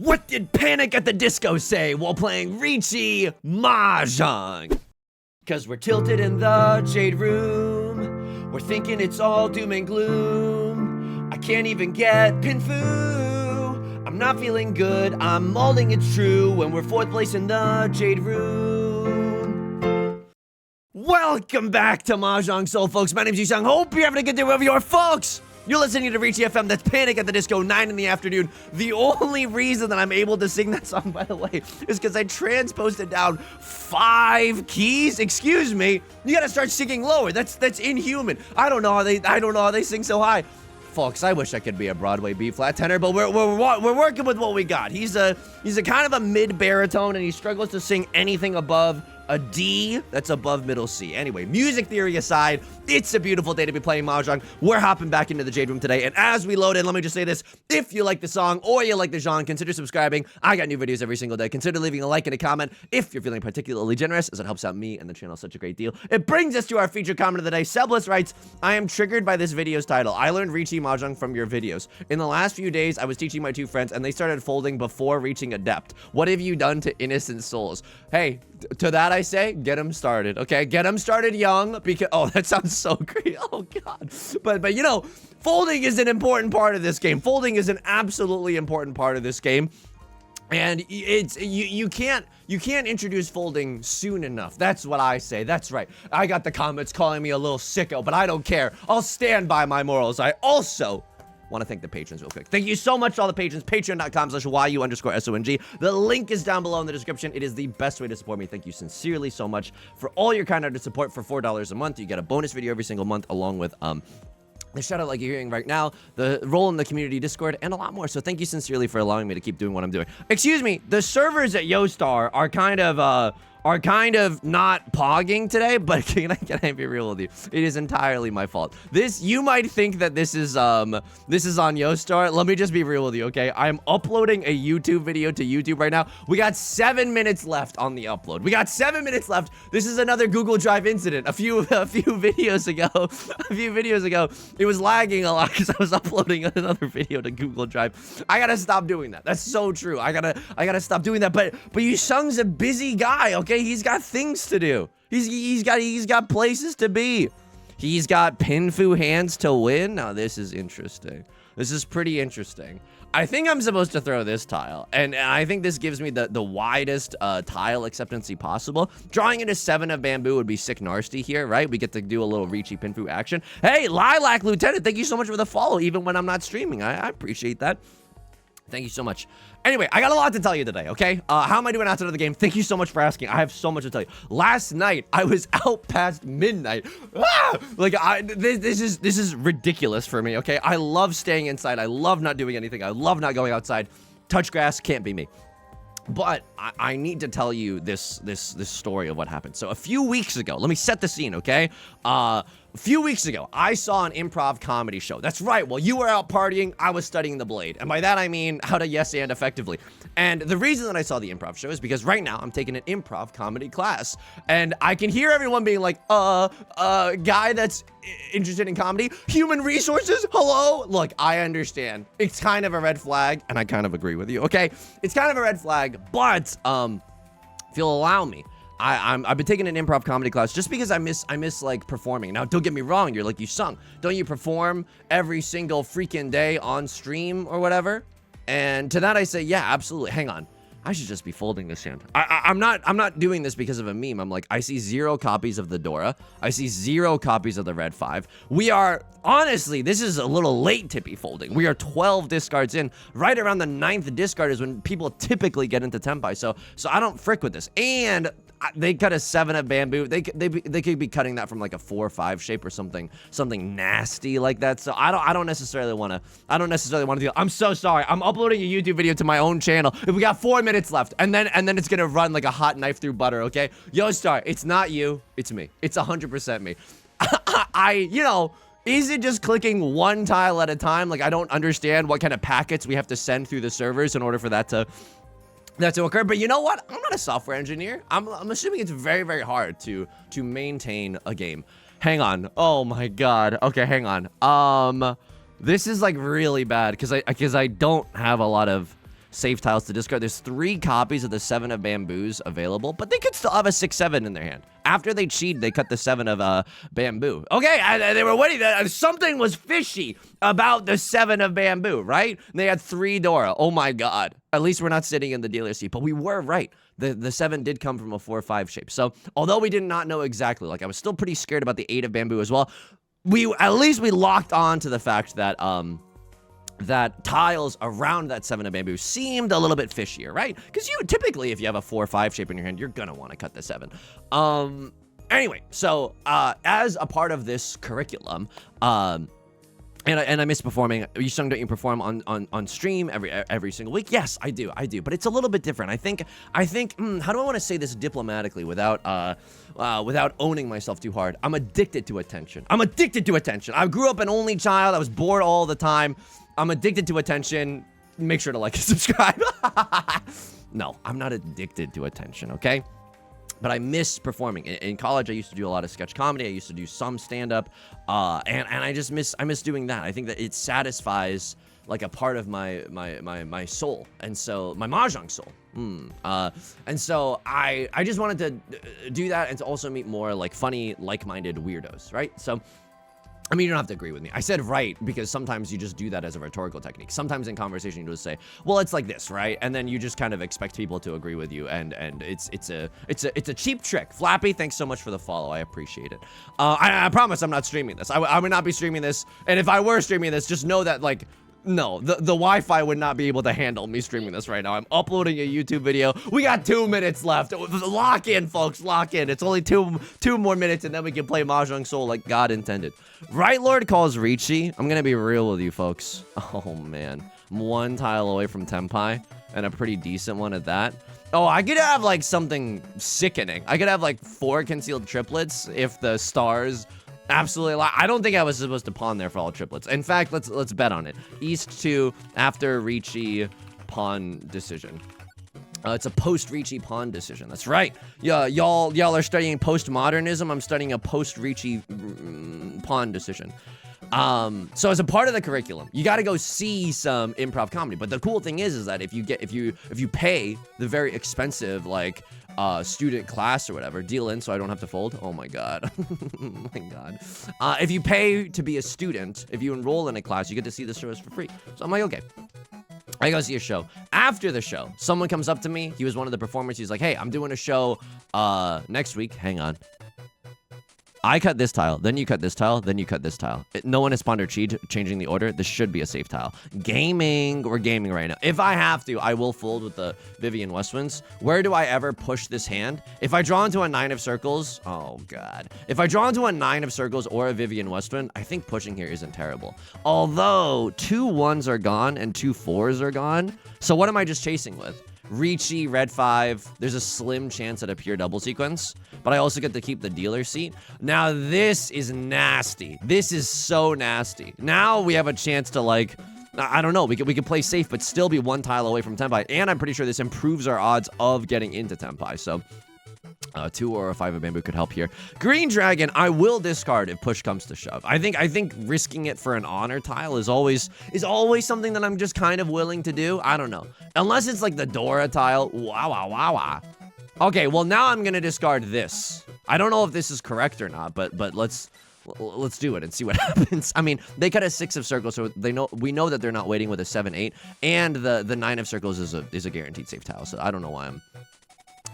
What did Panic at the Disco say while playing Riichi Mahjong? Cause we're tilted in the Jade Room. We're thinking it's all doom and gloom. I can't even get Pinfu. I'm not feeling good, I'm molding it true when we're 4th place in the Jade Room. Welcome back to Mahjong Soul, folks. My name's Yusong. Hope you're having a good day wherever you are, folks. You're listening to Riichi FM. That's Panic at the Disco, 9 in the afternoon. The only reason that I'm able to sing that song, by the way, is because I transposed it down 5 keys. Excuse me. You gotta start singing lower. That's inhuman. I don't know how they sing so high. Folks, I wish I could be a Broadway B-flat tenor, but we're working with what we got. He's a kind of a mid-baritone, and he struggles to sing anything above a D that's above middle C. Anyway, music theory aside, it's a beautiful day to be playing Mahjong. We're hopping back into the Jade Room today, and as we load in, let me just say this. If you like the song or you like the genre, consider subscribing. I got new videos every single day. Consider leaving a like and a comment if you're feeling particularly generous, as it helps out me and the channel such a great deal. It brings us to our featured comment of the day. Seblis writes, I am triggered by this video's title. I learned Riichi Mahjong from your videos. In the last few days, I was teaching my 2 friends, and they started folding before reaching Adept. What have you done to innocent souls? Hey, to that I say, get them started, okay? Get them started young, because, oh, that sounds so great. Oh, God. But you know, folding is an important part of this game. Folding is an absolutely important part of this game. And it's, you can't introduce folding soon enough. That's what I say. That's right. I got the comments calling me a little sicko, but I don't care. I'll stand by my morals. I also want to thank the patrons real quick. Thank you so much to all the patrons. Patreon.com/YU_SONG. The link is down below in the description. It is the best way to support me. Thank you sincerely so much for all your kind-hearted support. For $4 a month, you get a bonus video every single month, along with the shout out like you're hearing right now, the role in the community Discord, and a lot more. So thank you sincerely for allowing me to keep doing what I'm doing. Excuse me, the servers at Yostar are kind of not pogging today, but can I be real with you? It is entirely my fault. You might think that this is on Yostar. Let me just be real with you, okay? I'm uploading a YouTube video to YouTube right now. We got 7 minutes left on the upload. We got 7 minutes left. This is another Google Drive incident. A few videos ago, it was lagging a lot because I was uploading another video to Google Drive. I gotta stop doing that. That's so true. I gotta stop doing that. But Yusung's a busy guy, okay? He's got things to do. He's got places to be. He's got Pinfu hands to win. Now this is interesting. This is pretty interesting. I think I'm supposed to throw this tile, and I think this gives me the widest tile acceptancy possible. Drawing into 7 of bamboo would be sick nasty here, right? We get to do a little Riichi Pinfu action. Hey, Lilac Lieutenant, thank you so much for the follow, even when I'm not streaming. I appreciate that. Thank you so much. Anyway, I got a lot to tell you today, okay? How am I doing outside of the game? Thank you so much for asking. I have so much to tell you. Last night, I was out past midnight. Like, this is ridiculous for me, okay? I love staying inside. I love not doing anything. I love not going outside. Touch grass can't be me. But I need to tell you this story of what happened. So a few weeks ago, let me set the scene, okay? A few weeks ago, I saw an improv comedy show. That's right. While you were out partying, I was studying the blade. And by that, I mean how to yes and effectively. And the reason that I saw the improv show is because right now I'm taking an improv comedy class. And I can hear everyone being like, guy that's interested in comedy, human resources, hello? Look, I understand. It's kind of a red flag, and I kind of agree with you, okay? It's kind of a red flag, but if you'll allow me, I've been taking an improv comedy class just because I miss like performing. Now, don't get me wrong, you're like, Yusong, don't you perform every single freaking day on stream or whatever? And to that I say, yeah, absolutely. Hang on. I should just be folding this hand. I'm not doing this because of a meme. I'm like, I see 0 copies of the Dora. I see 0 copies of the Red 5. We are, honestly, this is a little late to be folding. We are 12 discards in. Right around the 9th discard is when people typically get into Tenpai. So I don't frick with this. And they cut a 7 of bamboo. They could be cutting that from like a 4 or 5 shape or something nasty like that. So I don't necessarily want to do. I'm so sorry. I'm uploading a YouTube video to my own channel. If we got 4 minutes left, and then it's gonna run like a hot knife through butter. Okay, Yostar, it's not you, it's me. It's 100% me. You know. Is it just clicking 1 tile at a time? Like, I don't understand what kind of packets we have to send through the servers in order for that to occur. But you know what? I'm not a software engineer. I'm assuming it's very, very hard to maintain a game. Hang on. Oh my God. Okay, hang on. This is like really bad because I don't have a lot of safe tiles to discard. There's 3 copies of the 7 of bamboos available, but they could still have a 6-7 in their hand. After they cheat, they cut the 7 of bamboo. Okay, they were waiting. Something was fishy about the 7 of bamboo, right? They had 3 Dora. Oh my god. At least we're not sitting in the dealer seat, but we were right. The 7 did come from a 4-5 shape. So although we did not know exactly, like I was still pretty scared about the 8 of bamboo as well. At least we locked on to the fact that that tiles around that 7 of bamboo seemed a little bit fishier, right? Because you typically, if you have a 4-5 shape in your hand, you're gonna want to cut the 7. Anyway, so as a part of this curriculum, and I miss performing. Yusong, don't you perform on stream every single week? Yes, I do, but it's a little bit different. I think. How do I want to say this diplomatically without owning myself too hard? I'm addicted to attention. I grew up an only child. I was bored all the time. I'm addicted to attention. Make sure to like and subscribe. No, I'm not addicted to attention. Okay. But I miss performing. In college, I used to do a lot of sketch comedy. I used to do some stand-up, and I just miss doing that. I think that it satisfies like a part of my soul, and so my Mahjong soul. And so I just wanted to do that and to also meet more like funny, like-minded weirdos, right? So. I mean, you don't have to agree with me. I said right because sometimes you just do that as a rhetorical technique. Sometimes in conversation you just say, well, it's like this, right? And then you just kind of expect people to agree with you, and it's a cheap trick. Flappy, thanks so much for the follow. I appreciate it. I promise I'm not streaming this. I would not be streaming this, and if I were streaming this, just know that like. No, the Wi-Fi would not be able to handle me streaming this right now. I'm uploading a YouTube video. We got 2 minutes left. Lock in, folks. Lock in. It's only two more minutes, and then we can play Mahjong Soul like God intended. Right Lord calls Riichi. I'm gonna be real with you, folks. Oh man, I'm 1 tile away from Tenpai, and a pretty decent one at that. Oh, I could have like something sickening. I could have like 4 concealed triplets if the stars. Absolutely. I don't think I was supposed to pawn there for all triplets. In fact, let's bet on it. East 2 after Riichi pawn decision. It's a post-Riichi pawn decision. That's right. Yeah, y'all are studying postmodernism. I'm studying a post-Riichi pawn decision. So as a part of the curriculum, you got to go see some improv comedy. But the cool thing is that if you pay the very expensive like student class or whatever, deal in so I don't have to fold. Oh my god. Oh my god. If you pay to be a student, if you enroll in a class, you get to see the shows for free. So I'm like, okay. I go see a show. After the show, someone comes up to me. He was one of the performers. He's like, hey, I'm doing a show next week. Hang on. I cut this tile, then you cut this tile, then you cut this tile. No one has spawned or cheat changing the order. This should be a safe tile. Gaming. We're gaming right now. If I have to, I will fold with the Vivian Westwinds. Where do I ever push this hand? If I draw into a 9 of circles, oh god. If I draw into a 9 of circles or a Vivian Westwind, I think pushing here isn't terrible. Although 2 1s are gone and 2 4s are gone. So what am I just chasing with? Riichi, red 5. There's a slim chance at a pure double sequence, but I also get to keep the dealer seat. Now this is nasty. This is so nasty. Now we have a chance to like, I don't know, we could play safe but still be 1 tile away from Tenpai, and I'm pretty sure this improves our odds of getting into Tenpai. So 2 or a 5 of bamboo could help here. Green dragon, I will discard if push comes to shove. I think risking it for an honor tile is always something that I'm just kind of willing to do. I don't know. Unless it's like the Dora tile. Wow. Okay, well now I'm gonna discard this. I don't know if this is correct or not, but let's do it and see what happens. I mean, they cut a 6 of circles, so we know that they're not waiting with a 7-8, and the 9 of circles is a guaranteed safe tile. So I don't know why I'm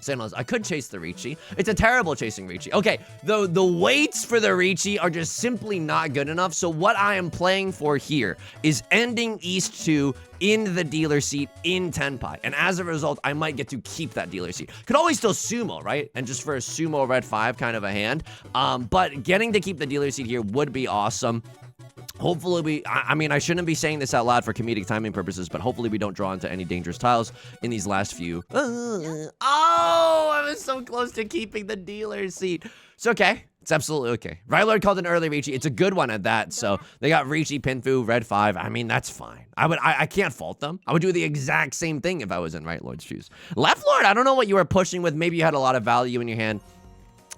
saying all this. I could chase the Riichi. It's a terrible chasing Riichi. Okay, the weights for the Riichi are just simply not good enough. So what I am playing for here is ending East 2 in the dealer seat in Tenpai. And as a result, I might get to keep that dealer seat. Could always still sumo, right? And just for a sumo red 5 kind of a hand. But getting to keep the dealer seat here would be awesome. Hopefully I mean, I shouldn't be saying this out loud for comedic timing purposes, but hopefully we don't draw into any dangerous tiles in these last few. Oh, I was so close to keeping the dealer seat. It's okay. It's absolutely okay. Rylord called an early Riichi. It's a good one at that. So they got Riichi, Pinfu, red 5. I mean, that's fine. I can't fault them. I would do the exact same thing if I was in Right Lord's shoes. Left Lord, I don't know what you were pushing with. Maybe you had a lot of value in your hand.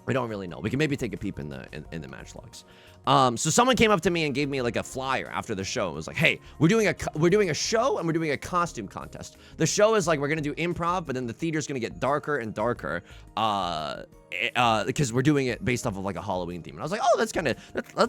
We don't really know. We can maybe take a peep in the match logs. So someone came up to me and gave me like a flyer after the show. It was like, hey, we're doing a show and we're doing a costume contest. The show is like, we're gonna do improv, but then the theater's gonna get darker and darker, because we're doing it based off of like a Halloween theme. And I was like, oh, that's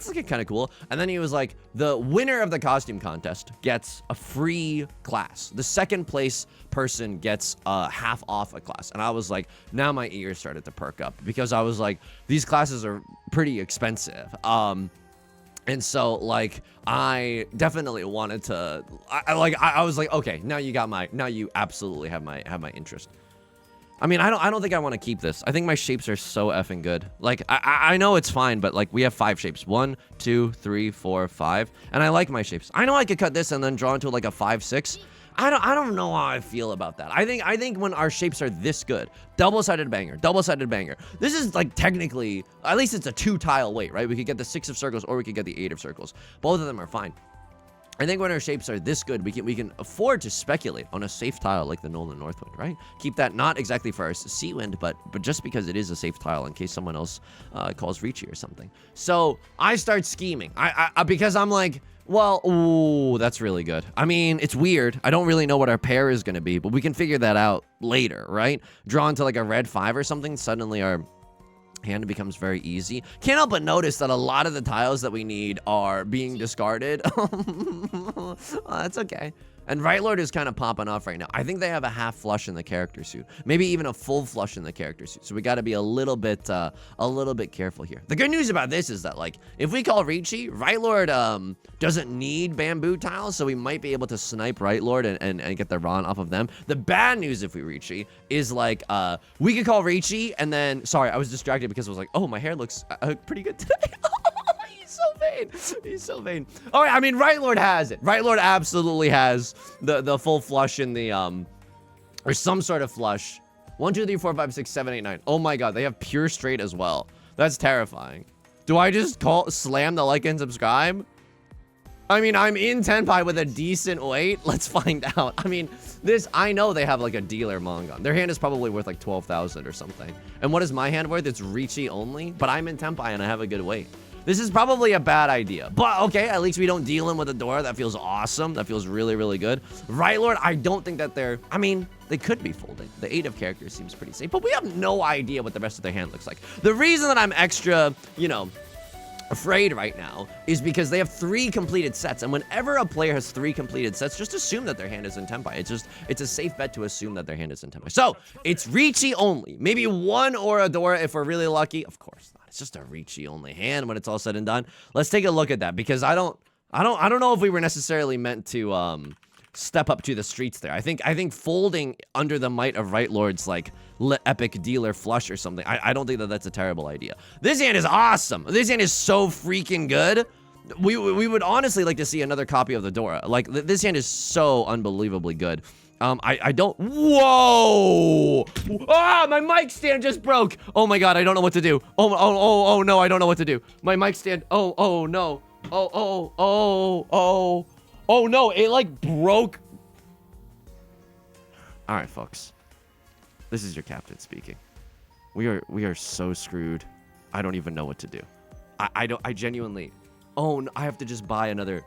looking kind of cool. And then he was like, the winner of the costume contest gets a free class. The second place person gets half off a class. And I was like, now my ears started to perk up, because I was like, these classes are pretty expensive. And so like, I definitely wanted to, I was like, okay, now you absolutely have my interest. I mean, I don't think I want to keep this. I think my shapes are so effing good. Like, I know it's fine, but like, we have 5 shapes. 1, 2, 3, 4, 5. And I like my shapes. I know I could cut this and then draw into like a 5, 6. I don't know how I feel about that. I think when our shapes are this good, double-sided banger. This is like technically, at least it's a 2-tile weight, right? We could get the 6 of circles or we could get the 8 of circles. Both of them are fine. I think when our shapes are this good, we can afford to speculate on a safe tile like the Nolan Northwind, right? Keep that not exactly for our sea wind, but just because it is a safe tile in case someone else calls Riichi or something. So I start scheming. I because I'm like, well, ooh, that's really good. I mean, it's weird. I don't really know what our pair is going to be, but we can figure that out later, right? Draw into like a red 5 or something. Suddenly our hand becomes very easy. Can't help but notice that a lot of the tiles that we need are being discarded. Oh, that's okay. And Right Lord is kind of popping off right now. I think they have a half flush in the character suit, maybe even a full flush in the character suit. So we got to be a little bit careful here. The good news about this is that like, if we call Riichi, Right Lord doesn't need bamboo tiles, so we might be able to snipe Right Lord and get the Ron off of them. The bad news if we Riichi is like, we could call Riichi and then, sorry, I was distracted because I was like, oh, my hair looks pretty good today. He's so vain. All right, I mean, Right Lord has it. Right Lord absolutely has the full flush in the, or some sort of flush. 1, 2, 3, 4, 5, 6, 7, 8, 9. Oh my God, they have pure straight as well. That's terrifying. Do I just slam the like and subscribe? I mean, I'm in Tenpai with a decent weight. Let's find out. I mean, I know they have like a dealer Mongon. Their hand is probably worth like 12,000 or something. And what is my hand worth? It's Riichi only, but I'm in Tenpai and I have a good weight. This is probably a bad idea, but okay, at least we don't deal in with a door. That feels awesome. That feels really, really good. Right Lord, I don't think that I mean, they could be folding. The 8 of characters seems pretty safe, but we have no idea what the rest of their hand looks like. The reason that I'm extra, afraid right now is because they have 3 completed sets, and whenever a player has 3 completed sets, just assume that their hand is in Tenpai. It's a safe bet to assume that their hand is in Tenpai. So it's Riichi only, maybe 1 Oradora if we're really lucky. Of course not. It's just a Riichi only hand when it's all said and done. Let's take a look at that, because I don't know if we were necessarily meant to step up to the streets there. I think folding under the might of Right Lord's like epic dealer flush or something. I don't think that that's a terrible idea. This hand is awesome. This hand is so freaking good. We would honestly like to see another copy of the Dora. Like this hand is so unbelievably good. I don't. Whoa! Ah, my mic stand just broke. Oh my God, I don't know what to do. Oh no, I don't know what to do. My mic stand. Oh no. Oh no, it like broke. All right, folks. This is your captain speaking. We are so screwed. I don't even know what to do. I genuinely. Oh, no, I have to just buy another.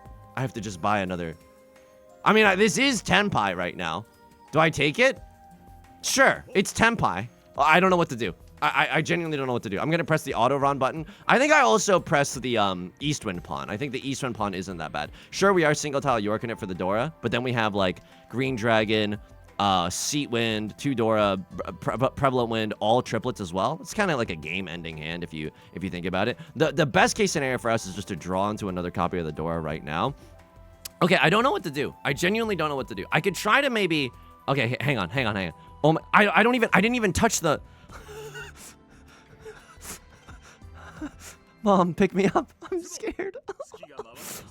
I mean, this is Tenpai right now. Do I take it? Sure, it's Tenpai. I don't know what to do. I genuinely don't know what to do. I'm gonna press the auto run button. I think I also pressed the Eastwind pawn. I think the Eastwind pawn isn't that bad. Sure, we are single tile Yorking it for the Dora, but then we have like Green Dragon, Seat Wind, 2 Dora, Prevalent Wind, all triplets as well. It's kind of like a game-ending hand if you think about it. The best case scenario for us is just to draw into another copy of the Dora right now. Okay, I don't know what to do. I genuinely don't know what to do. I could try to maybe. Okay, hang on. Oh my! I didn't even touch the. Mom, pick me up. I'm scared.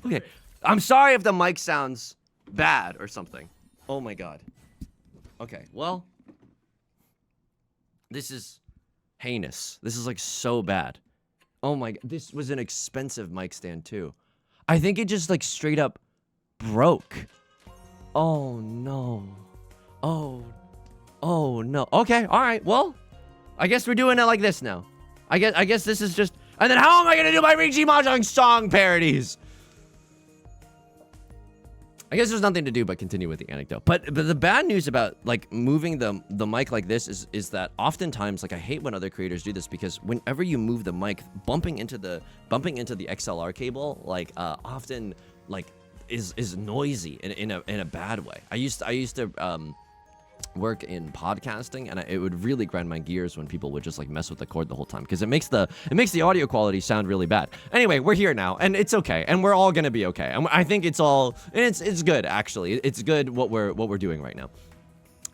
Okay, I'm sorry if the mic sounds bad or something. Oh my God. Okay, well, this is heinous. This is like so bad. Oh my God, this was an expensive mic stand too. I think it just like straight up broke. Oh no. Oh no. Okay, all right. Well, I guess we're doing it like this now. I guess this is just. And then how am I gonna do my Riichi Mahjong song parodies? I guess there's nothing to do but continue with the anecdote. But the bad news about like moving the mic like this is that oftentimes, like, I hate when other creators do this, because whenever you move the mic, bumping into the XLR cable, like often like is noisy in a bad way. I used to work in podcasting, and it would really grind my gears when people would just like mess with the cord the whole time, because it makes the audio quality sound really bad. Anyway, we're here now, and it's okay, and we're all gonna be okay. And I think it's good, actually. It's good what we're doing right now.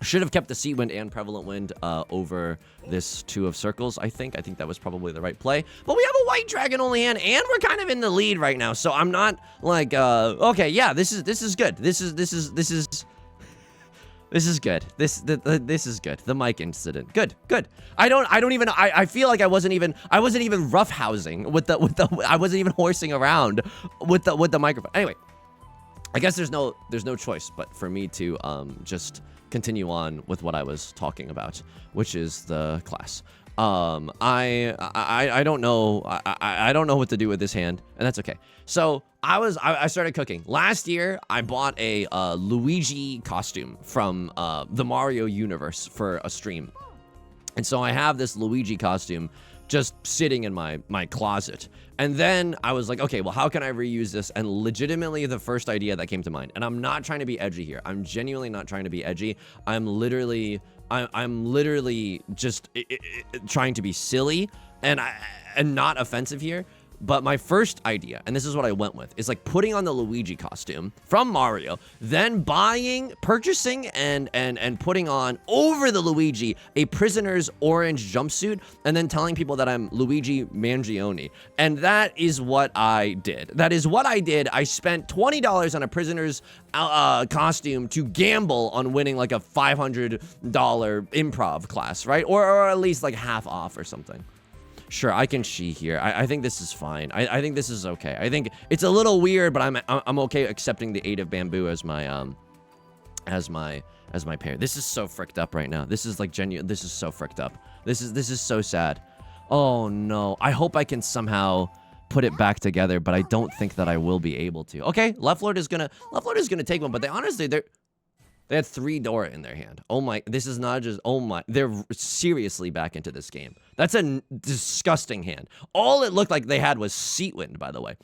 Should have kept the Sea Wind and Prevalent Wind over this Two of Circles, I think. I think that was probably the right play. But we have a White Dragon only hand, and we're kind of in the lead right now, so I'm not like okay, yeah, this is good. This is good. This is good. The mic incident. Good. I feel like I wasn't even roughhousing with the I wasn't even horsing around with the microphone. Anyway, I guess there's no choice but for me to just continue on with what I was talking about, which is the class. I don't know. I don't know what to do with this hand, and that's okay. So I started cooking. Last year, I bought a Luigi costume from the Mario universe for a stream. And so I have this Luigi costume just sitting in my closet. And then I was like, okay, well, how can I reuse this? And legitimately the first idea that came to mind, and I'm not trying to be edgy here. I'm genuinely not trying to be edgy. I'm literally just trying to be silly and not offensive here. But my first idea, and this is what I went with, is like putting on the Luigi costume from Mario, then purchasing and putting on over the Luigi a prisoner's orange jumpsuit, and then telling people that I'm Luigi Mangione. And that is what I did. I spent $20 on a prisoner's costume to gamble on winning like a $500 improv class, right? Or at least like half off or something. Sure, I can she here. I think this is fine. I think this is okay. I think it's a little weird, but I'm okay accepting the 8 of bamboo as my pair. This is so fricked up right now. This is like genuine. This is so fricked up. This is so sad. Oh no. I hope I can somehow put it back together, but I don't think that I will be able to. Okay, Left Lord is gonna take one, but they had 3 Dora in their hand. Oh my, this is not just, oh my, they're seriously back into this game. That's a disgusting hand. All it looked like they had was Seat Wind, by the way.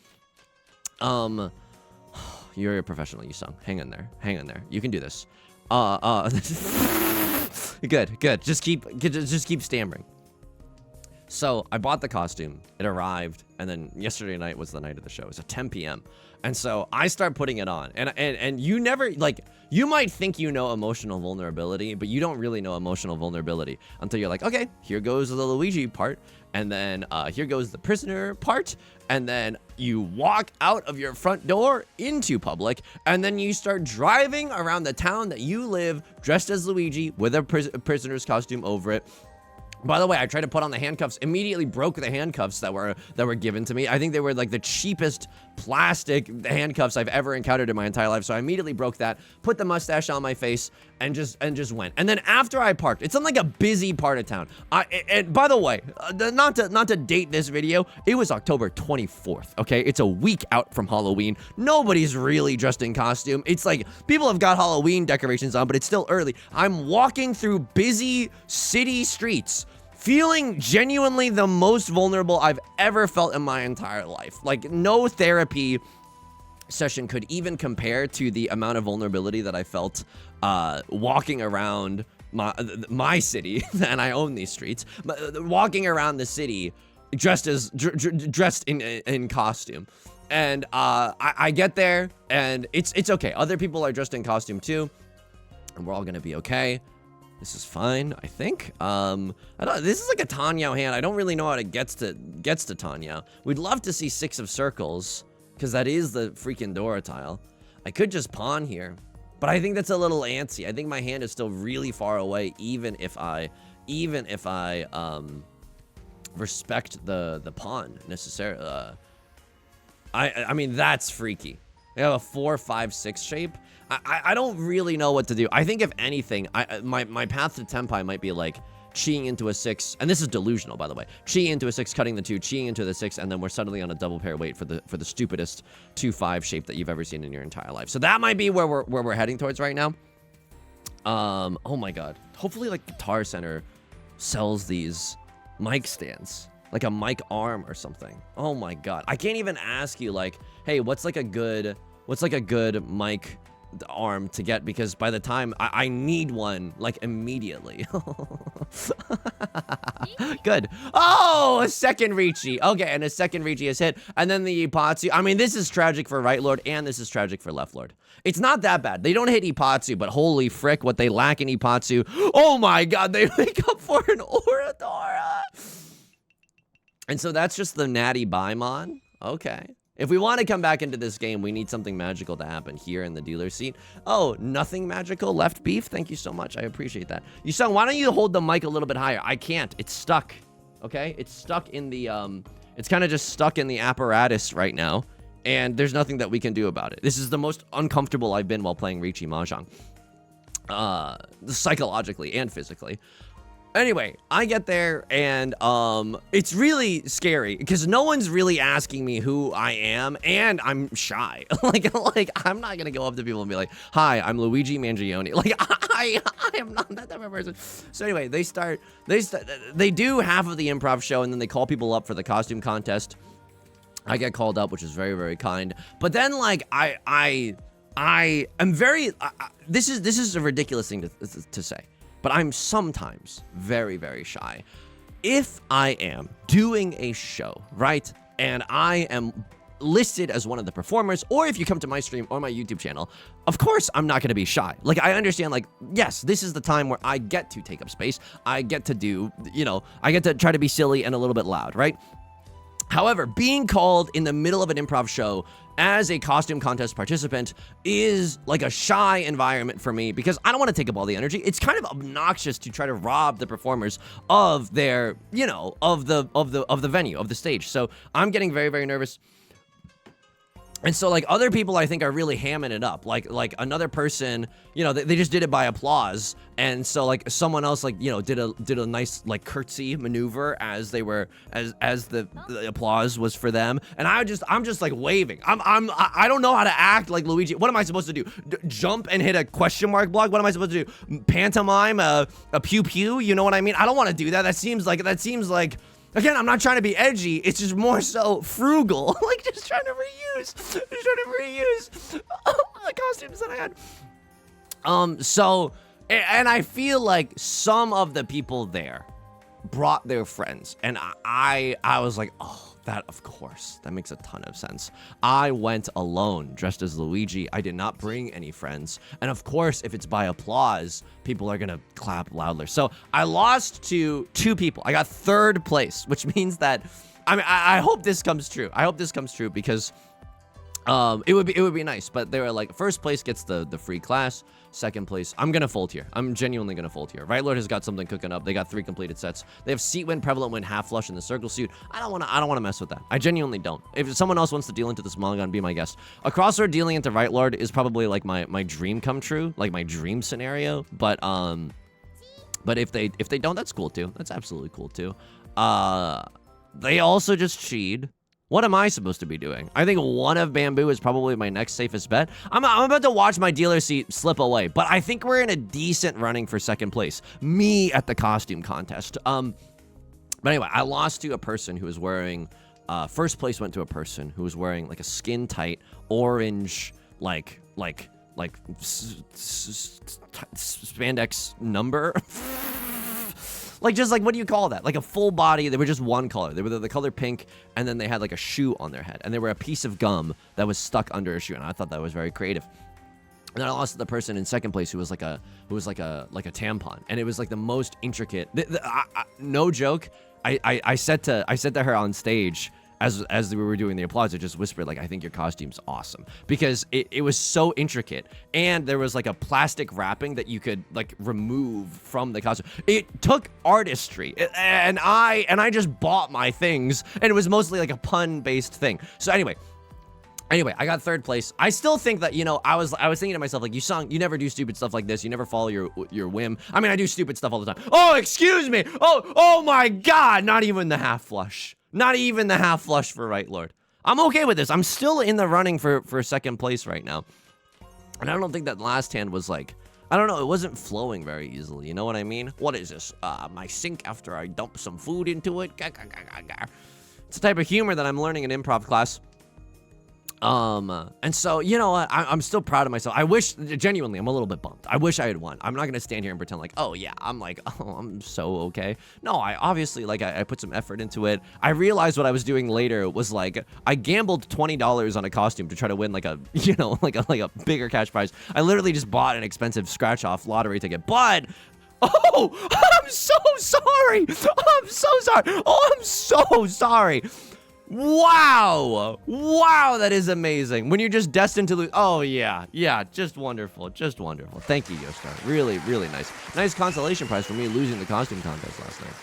You're a professional, Yusong. Hang in there. You can do this. Good. Just keep stammering. So I bought the costume, it arrived, and then yesterday night was the night of the show. It was at 10 p.m. And so I start putting it on, and you never, like, you might think you know emotional vulnerability, but you don't really know emotional vulnerability until you're like, okay, here goes the Luigi part, and then here goes the prisoner part, and then you walk out of your front door into public, and then you start driving around the town that you live dressed as Luigi with a prisoner's costume over it. By the way, I tried to put on the handcuffs, immediately broke the handcuffs that were given to me. I think they were like the cheapest plastic handcuffs I've ever encountered in my entire life. So I immediately broke that, put the mustache on my face, and just went. And then after I parked, it's in like a busy part of town. And by the way, not to date this video, it was October 24th, okay? It's a week out from Halloween. Nobody's really dressed in costume. It's like people have got Halloween decorations on, but it's still early. I'm walking through busy city streets, feeling genuinely the most vulnerable I've ever felt in my entire life. Like, no therapy session could even compare to the amount of vulnerability that I felt walking around my city, and I own these streets, but walking around the city dressed in costume. And I get there, and it's okay. Other people are dressed in costume too, and we're all gonna be okay. This is fine, I think. This is like a Tenhou hand. I don't really know how it gets to Tenhou. We'd love to see 6 of circles, because that is the freaking Dora tile. I could just pawn here, but I think that's a little antsy. I think my hand is still really far away, even if I respect the pawn necessarily. I mean, that's freaky. They have a 4, 5, 6 shape. I don't really know what to do. I think if anything, my path to Tenpai might be like chiing into a 6, and this is delusional, by the way. Chi into a 6, cutting the 2, chiing into the 6, and then we're suddenly on a double pair weight for the stupidest 2-5 shape that you've ever seen in your entire life. So that might be where we're heading towards right now. Oh my god. Hopefully, like, Guitar Center sells these mic stands. Like a mic arm or something. Oh my god. I can't even ask you, like, hey, what's like a good mic arm to get, because by the time I need one, like, immediately. Good. Oh, a second Riichi. Okay, and a second Riichi is hit. And then the Ippatsu. I mean, this is tragic for right lord, and this is tragic for left lord. It's not that bad. They don't hit Ippatsu, but holy frick, what they lack in Ippatsu. Oh my god, they make up for an Oradora. And so that's just the natty Baimon. Okay. If we want to come back into this game, we need something magical to happen here in the dealer seat. Oh, nothing magical? Left beef? Thank you so much. I appreciate that. Yusong, why don't you hold the mic a little bit higher? I can't. It's stuck. Okay? It's stuck in the, it's kind of just stuck in the apparatus right now. And there's nothing that we can do about it. This is the most uncomfortable I've been while playing Riichi Mahjong. Psychologically and physically. Anyway, I get there, and it's really scary because no one's really asking me who I am, and I'm shy. like I'm not gonna go up to people and be like, "Hi, I'm Luigi Mangione." Like I am not that type of person. So anyway, they do half of the improv show, and then they call people up for the costume contest. I get called up, which is very, very kind. But then, like, I am very. This is a ridiculous thing to say. But I'm sometimes very, very shy. If I am doing a show, right, and I am listed as one of the performers, or if you come to my stream or my YouTube channel, of course I'm not going to be shy. Like, I understand, like, yes, this is the time where I get to take up space. I get to do, I get to try to be silly and a little bit loud, right? However, being called in the middle of an improv show as a costume contest participant is like a shy environment for me because I don't want to take up all the energy. It's kind of obnoxious to try to rob the performers of their, of the venue, of the stage. So I'm getting very, very nervous. And so, like, other people, I think, are really hamming it up. Like another person, they just did it by applause. And so, like, someone else, like, did a nice, like, curtsy maneuver as they were, as the applause was for them. And I'm just like waving. I don't know how to act like Luigi. What am I supposed to do? Jump and hit a question mark block? What am I supposed to do? Pantomime a pew pew? You know what I mean? I don't want to do that. That seems like. Again, I'm not trying to be edgy. It's just more so frugal. Like, just trying to reuse the costumes that I had. So, and I feel like some of the people there brought their friends. And I was like, oh, that, of course, that makes a ton of sense. I went alone, dressed as Luigi. I did not bring any friends. And of course, if it's by applause, people are gonna clap louder. So I lost to 2 people. I got 3rd place, which means that, I hope this comes true. I hope this comes true because it would be nice. But they were like, 1st place gets the free class. 2nd place, I'm gonna fold here. I'm genuinely gonna fold here. Right Lord has got something cooking up. They got 3 completed sets. They have seat win, prevalent win, half flush in the circle suit. I don't wanna mess with that. I genuinely don't. If someone else wants to deal into this manga, be my guest. A crossword dealing into Right Lord is probably like my dream come true, like my dream scenario. But if they don't, that's cool too. That's absolutely cool too. They also just cheated. What am I supposed to be doing? I think one of Bamboo is probably my next safest bet. I'm about to watch my dealer seat slip away, but I think we're in a decent running for 2nd place. Me at the costume contest. But anyway, I lost to a person who was wearing, 1st place went to a person who was wearing like a skin tight orange, like spandex number. Like, just like, what do you call that? Like a full body. They were just one color. They were the color pink, and then they had like a shoe on their head, and they were a piece of gum that was stuck under a shoe, and I thought that was very creative. And then I lost to the person in 2nd place who was like a tampon, and it was like the most intricate. No joke. I said to her on stage, as we were doing the applause, I just whispered, like, I think your costume's awesome. Because it was so intricate. And there was, like, a plastic wrapping that you could, like, remove from the costume. It took artistry. And I just bought my things. And it was mostly, like, a pun-based thing. So, anyway, Anyway, I got 3rd place. I still think that, you know, I was thinking to myself, like, Yusong, you never do stupid stuff like this. You never follow your whim. I mean, I do stupid stuff all the time. Oh, excuse me. Oh my God. Not even the half flush. Not even the half flush for Right Lord. I'm okay with this. I'm still in the running for 2nd place right now. And I don't think that last hand was like, I don't know, it wasn't flowing very easily. You know what I mean? What is this? My sink after I dump some food into it. It's a type of humor that I'm learning in improv class. And so, you know what, I'm still proud of myself. I wish, genuinely, I'm a little bit bummed. I wish I had won. I'm not gonna stand here and pretend like, oh yeah, I'm so okay. No, I obviously, like, I put some effort into it. I realized what I was doing later was, like, I gambled $20 on a costume to try to win, like, a, you know, like a bigger cash prize. I literally just bought an expensive scratch-off lottery ticket, but oh, I'm so sorry. I'm so sorry. Oh, I'm so sorry. Wow, that is amazing. When you're just destined to lose. Oh yeah, just wonderful, Thank you, Yostar. Really nice consolation prize for me losing the costume contest last night.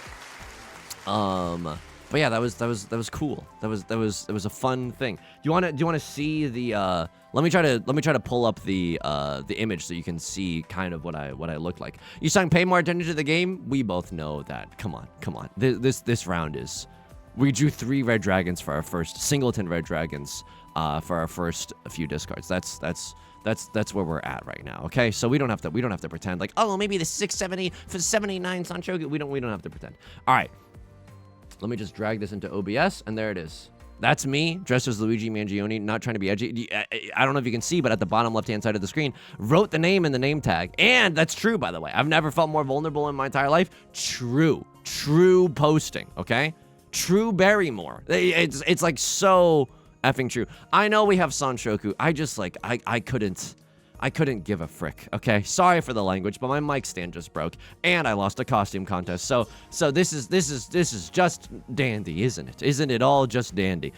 But yeah, that was cool. That was a fun thing. Do you want to see the let me try to pull up the image so you can see kind of what I look like. Yusong, pay more attention to the game. We both know that. Come on. This round is. We drew 3 red dragons for our first singleton red dragons for our first few discards. That's where we're at right now. Okay, so we don't have to pretend like, oh, maybe the 670 for 79 Sanchoku. We don't have to pretend. All right, let me just drag this into OBS, and there it is. That's me dressed as Luigi Mangione, not trying to be edgy. I don't know if you can see, but at the bottom left-hand side of the screen, wrote the name in the name tag. And that's true, by the way. I've never felt more vulnerable in my entire life. True posting, okay? True Barrymore. It's like so effing true. I know we have Sanshoku. I just like I couldn't give a frick. Okay, sorry for the language, but my mic stand just broke, and I lost a costume contest. So this is just dandy, isn't it? Isn't it all just dandy?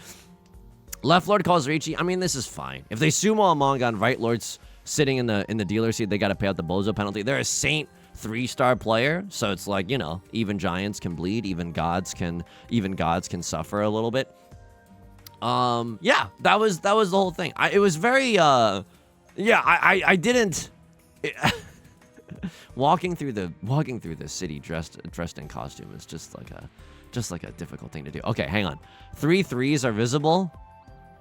Left Lord calls Riichi. I mean, this is fine. If they sumo a manga and Right Lord's sitting in the dealer seat, they got to pay out the bozo penalty. They're a Saint 3-star player, so it's like, you know, even giants can bleed, even gods can suffer a little bit. Yeah, that was the whole thing. It was very I didn't walking through the city dressed in costume is just like a difficult thing to do. Okay, hang on. 3 3s are visible.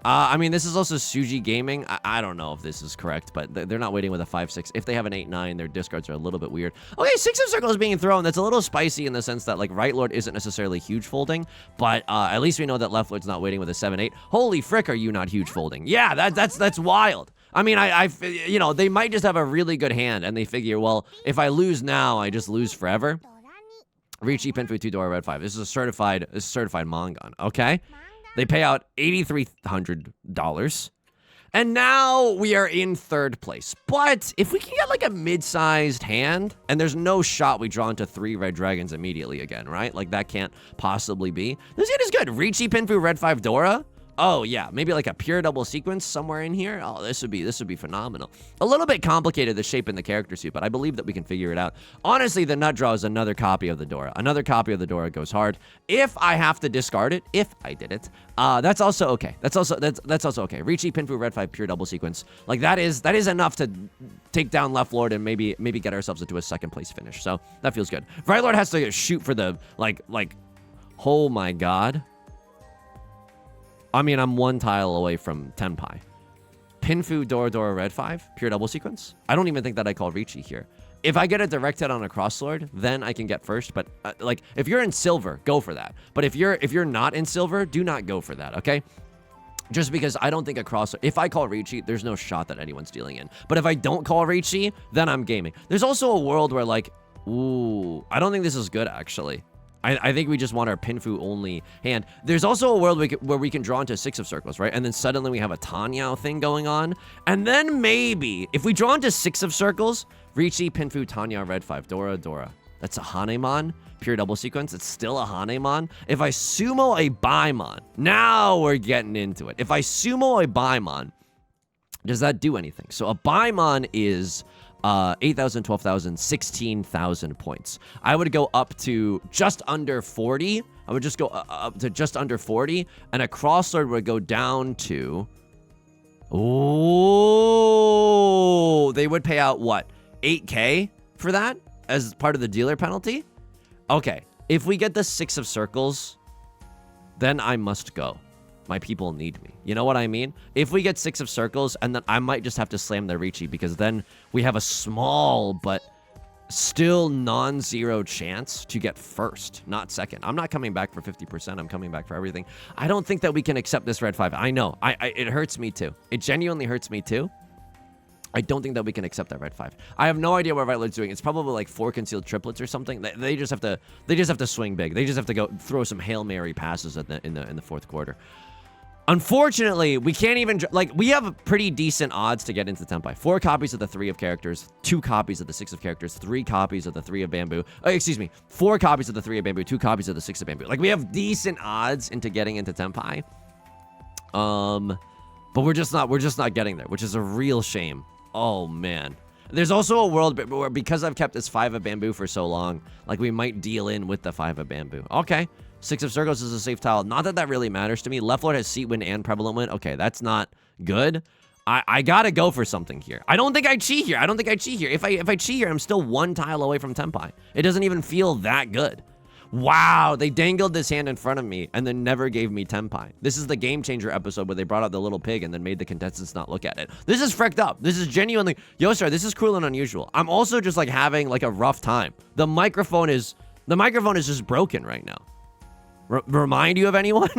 I mean, this is also Suji Gaming. I don't know if this is correct, but they're not waiting with a 5-6. If they have an 8-9, their discards are a little bit weird. Okay, 6 of Circles being thrown. That's a little spicy in the sense that, like, Right Lord isn't necessarily huge folding, but at least we know that Left Lord's not waiting with a 7-8. Holy frick, are you not huge folding? Yeah, that's wild. I mean, you know, they might just have a really good hand, and they figure, well, if I lose now, I just lose forever. Riichi Pinfu 2-door red 5. This is a certified Mangan, okay? They pay out $8,300. And now we are in 3rd place. But if we can get like a mid-sized hand, and there's no shot we draw into 3 red dragons immediately again, right? Like that can't possibly be. This hand is good. Riichi Pinfu red 5 Dora. Oh yeah, maybe like a pure double sequence somewhere in here. Oh, this would be phenomenal. A little bit complicated, the shape in the character suit, but I believe that we can figure it out. Honestly, the nut draw is another copy of the Dora. Another copy of the Dora goes hard. If I have to discard it, if I did it, that's also okay. That's also okay. Riichi Pinfu red 5 pure double sequence. Like that is enough to take down Left Lord and maybe get ourselves into a 2nd place finish. So that feels good. Right Lord has to shoot for the like. Oh my God. I mean, I'm 1 tile away from Tenpai. Pinfu Dora red 5, pure double sequence. I don't even think that I call Riichi here. If I get a direct hit on a crosslord, then I can get first. But like, if you're in silver, go for that. But if you're not in silver, do not go for that, okay? Just because I don't think a crosslord... If I call Riichi, there's no shot that anyone's dealing in. But if I don't call Riichi, then I'm gaming. There's also a world where like, ooh, I don't think this is good, actually. I think we just want our Pinfu only hand. There's also a world where we can draw into 6 of Circles, right? And then suddenly we have a Tanyao thing going on. And then maybe, if we draw into 6 of Circles, Riichi, Pinfu, Tanyao, red 5, Dora. That's a Hanemon, pure double sequence. It's still a Hanemon. If I sumo a Baimon, now we're getting into it. If I sumo a Baimon, does that do anything? So a Baimon is... 8,000, 12,000, 16,000 points. I would go up to just under 40. I would just go up to just under 40, and a crosslord would go down to Oh, they would pay out what? 8K for that as part of the dealer penalty? Okay, if we get the 6 of circles, then I must go. My people need me. You know what I mean? If we get 6 of circles, and then I might just have to slam the Riichi, because then we have a small but still non-zero chance to get first, not second. I'm not coming back for 50%. I'm coming back for everything. I don't think that we can accept this red 5. I know. It hurts me too. It genuinely hurts me too. I don't think that we can accept that red 5. I have no idea what Right Lord's doing. It's probably like 4 concealed triplets or something. They just have to swing big. They just have to go throw some Hail Mary passes in the fourth quarter. Unfortunately, we can't even, like, we have pretty decent odds to get into Tenpai. 4 copies of the 3 of characters, 2 copies of the 6 of characters, 3 copies of the 3 of bamboo. Excuse me, 4 copies of the 3 of bamboo, 2 copies of the 6 of bamboo. Like, we have decent odds into getting into Tenpai. But we're just not getting there, which is a real shame. Oh, man. There's also a world where, because I've kept this 5 of bamboo for so long, like, we might deal in with the 5 of bamboo. Okay. 6 of circles is a safe tile. Not that that really matters to me. Left Lord has seat win and prevalent win. Okay, that's not good. I gotta go for something here. I don't think I cheat here. If I cheat here, I'm still 1 tile away from Tenpai. It doesn't even feel that good. Wow, they dangled this hand in front of me and then never gave me Tenpai. This is the Game Changer episode where they brought out the little pig and then made the contestants not look at it. This is fricked up. This is genuinely, Yosar, this is cruel and unusual. I'm also just like having like a rough time. The microphone is just broken right now. Remind you of anyone?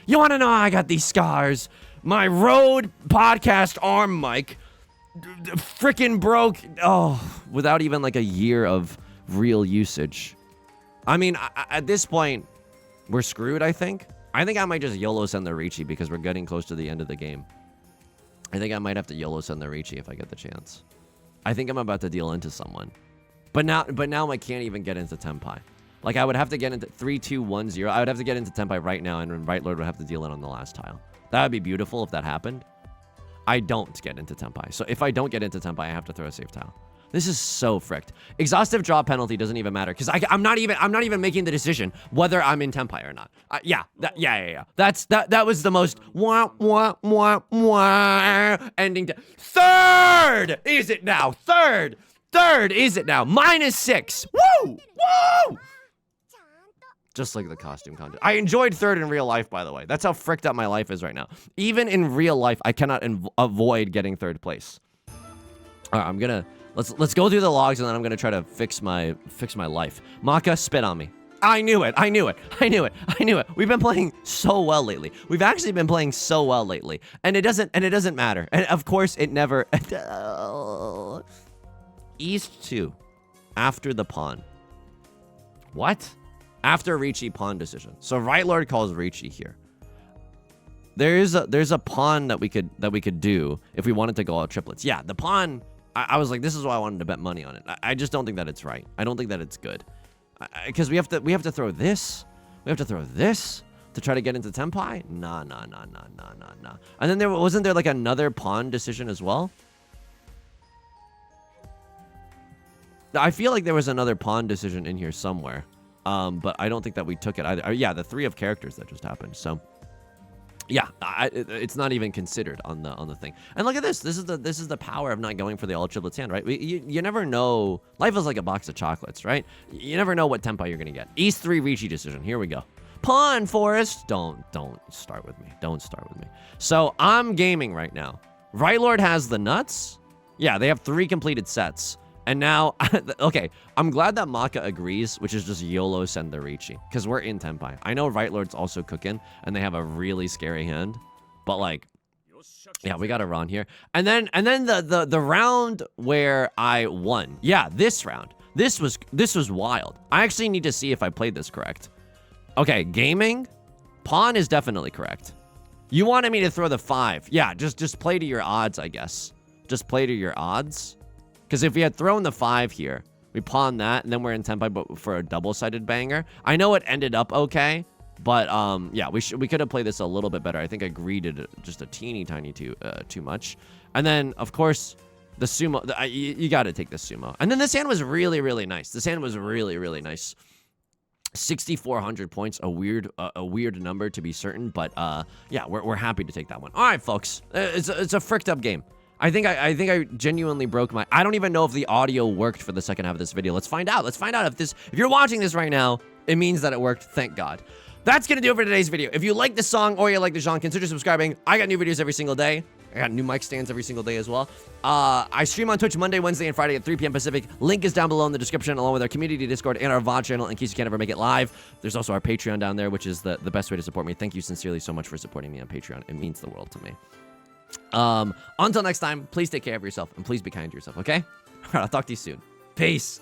You want to know how I got these scars? My Rode podcast arm mic freaking broke. Oh, without even like a year of real usage. I mean, at this point, we're screwed, I think. I think I might just YOLO send the Riichi because we're getting close to the end of the game. I think I might have to YOLO send the Riichi if I get the chance. I think I'm about to deal into someone. But now I can't even get into Tenpai. Like, I would have to get into 3, 2, 1, 0. I would have to get into Tenpai right now, and Right Lord would have to deal in on the last tile. That would be beautiful if that happened. I don't get into Tenpai. So if I don't get into Tenpai, I have to throw a safe tile. This is so fricked. Exhaustive draw penalty doesn't even matter, because I'm not even making the decision whether I'm in Tenpai or not. Yeah. That was the most wah ending. Third is it now? Third is it now? -6. Woo! Just like the costume contest. I enjoyed third in real life, by the way. That's how fricked up my life is right now. Even in real life, I cannot avoid getting third place. All right, let's go through the logs, and then I'm gonna try to fix my life. Maka, spit on me. I knew it. We've been playing so well lately. We've actually been playing so well lately, and it doesn't matter. And of course, it never. East 2, after the pawn. What? After Riichi pawn decision. So Right Lord calls Riichi here. There's a pawn that we could do if we wanted to go out triplets. Yeah, the pawn. I was like, this is why I wanted to bet money on it. I just don't think that it's right. I don't think that it's good, because we have to throw this. We have to throw this to try to get into Tenpai. Nah. And then wasn't there like another pawn decision as well? I feel like there was another pawn decision in here somewhere. But I don't think that we took it either. Yeah, the 3 of characters that just happened. So, yeah, it's not even considered on the thing. And look at this. This is the power of not going for the all triplets hand, right? You never know. Life is like a box of chocolates, right? You never know what Tenpai you're gonna get. East 3 Riichi decision. Here we go. Pawn Forest. Don't start with me. Don't start with me. So I'm gaming right now. Right Lord has the nuts. Yeah, they have 3 completed sets. And now, okay, I'm glad that Maka agrees, which is just YOLO send the Riichi, because we're in Tenpai. I know Right Lord's also cooking, and they have a really scary hand, but like, yeah, we got to run here. And then the round where I won, yeah, this round, this was wild. I actually need to see if I played this correct. Okay, gaming, pawn is definitely correct. You wanted me to throw the 5, yeah, just play to your odds, I guess. Just play to your odds. Because if we had thrown the 5 here, we pawn that, and then we're in Tenpai but for a double-sided banger. I know it ended up okay, but yeah, we could have played this a little bit better. I think I greeded it just a teeny tiny too much. And then, of course, the sumo. You got to take the sumo. And then this hand was really, really nice. This hand was really, really nice. 6,400 points, a weird number to be certain, but yeah, we're happy to take that one. All right, folks, it's a fricked up game. I think I genuinely broke my. I don't even know if the audio worked for the second half of this video. Let's find out. Let's find out if you're watching this right now, it means that it worked. Thank God. That's gonna do it for today's video. If you like this song or you like the genre, consider subscribing. I got new videos every single day. I got new mic stands every single day as well. I stream on Twitch Monday, Wednesday, and Friday at 3 p.m. Pacific. Link is down below in the description, along with our community Discord and our VOD channel in case you can't ever make it live. There's also our Patreon down there, which is the best way to support me. Thank you sincerely so much for supporting me on Patreon. It means the world to me. Until next time, please take care of yourself and please be kind to yourself, okay? All right, I'll talk to you soon. Peace.